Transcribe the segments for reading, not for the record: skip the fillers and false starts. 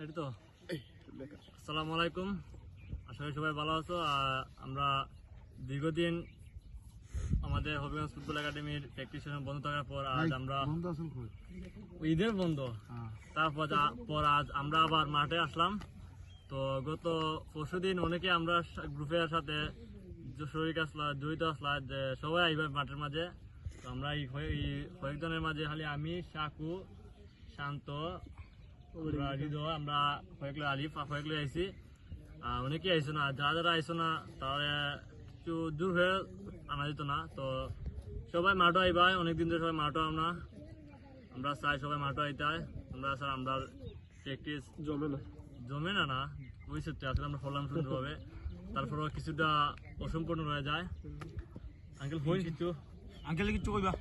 এটি তো আসসালামু আলাইকুম, আশা করি সবাই ভালো আছো। আমরা দীর্ঘদিন আমাদের হবিগঞ্জ ফুটবল একাডেমির প্র্যাকটিস সেশন বন্ধ থাকার পর আজ আমরা ঈদের বন্ধ, তারপর আজ আমরা আবার মাঠে আসলাম। তো গত পরশুদিন অনেকে আমরা গ্রুপের সাথে শরীর আসলা জড়িত আসলা যে সবাই আইবার মাঠের মাঝে। তো আমরা এই কয়েকজনের মাঝে খালি আমি, শাকু, শান্ত, হৃদয়, আমরা কয়েকগুলো আলিফ কয়েকগুলো আইসি। অনেকেই আইসো না, যারা আইসো না তাহলে একটু দূর হয়ে আনা যেত না। তো সবাই মাঠও আইবা, অনেকদিন ধরে সবাই মাঠও আমরা চাই সবাই মাঠও আইতে হয়। আমরা স্যার আমরা প্র্যাকটিস জমে না ওই সত্যি আসলে আমরা ফলাম সুন্দরভাবে, তারপরেও কিছুটা অসম্পূর্ণ হয়ে যায়। আঙ্কেল হই কিছু কইবা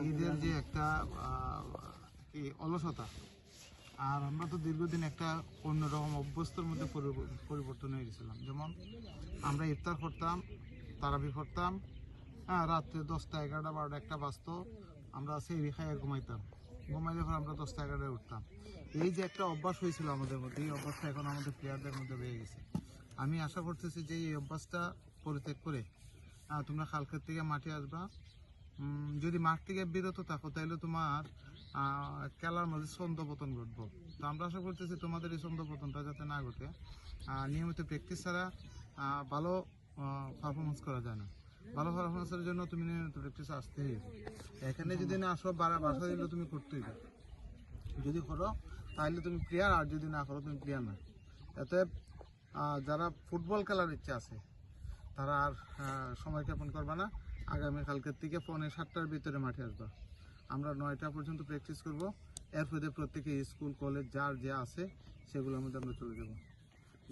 ঈদের যে একটা অলসতা, আর আমরা তো দীর্ঘদিন একটা অন্যরকম অভ্যস্তর মধ্যে পরিবর্তন হয়ে গেছিলাম। যেমন আমরা ইফতার করতাম, তারাবি করতাম, রাত্রে 10টা 11টা 12টা 1টা বাজতো, আমরা সেই খাইয়ে ঘুমাইলে পর আমরা 10টা 11টায় উঠতাম। এই যে একটা অভ্যাস হয়েছিল আমাদের মধ্যে, এই অভ্যাসটা এখন আমাদের প্লেয়ারদের মধ্যে রয়ে গেছে। আমি আশা করতেছি যে এই অভ্যাসটা পরিত্যাগ করে তোমরা কালকের থেকে মাঠে আসবা। যদি মাঠ থেকে বিরত থাকো তাহলে তোমার খেলার মধ্যে ছন্দপতন ঘটবো। তো আমরা আশা করতেছি তোমাদের এই ছন্দপতনটা যাতে না ঘটে। নিয়মিত প্র্যাকটিস ছাড়া ভালো পারফরমেন্স করা যায় না। ভালো পারফরমেন্সের জন্য তুমি নিয়মিত প্র্যাকটিস আসতেই হবে। এখানে যদি না আসো বাসা দিলে তুমি করতেই হবে। যদি করো তাহলে তুমি প্লেয়ার, আর যদি না করো তুমি প্লেয়ার না। এতে যারা ফুটবল খেলার ইচ্ছা আছে তারা আর সময় যাপন করবে না। আগামী কালকের থেকে 6:45-7টার ভিতরে মাঠে আসবা। আমরা 9টা পর্যন্ত প্র্যাকটিস করব। এরপরে প্রত্যেকে স্কুল কলেজ যার যা আছে সেগুলোর মধ্যে আমরা চলে যাব।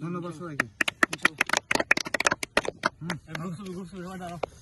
ধন্যবাদ সবাইকে।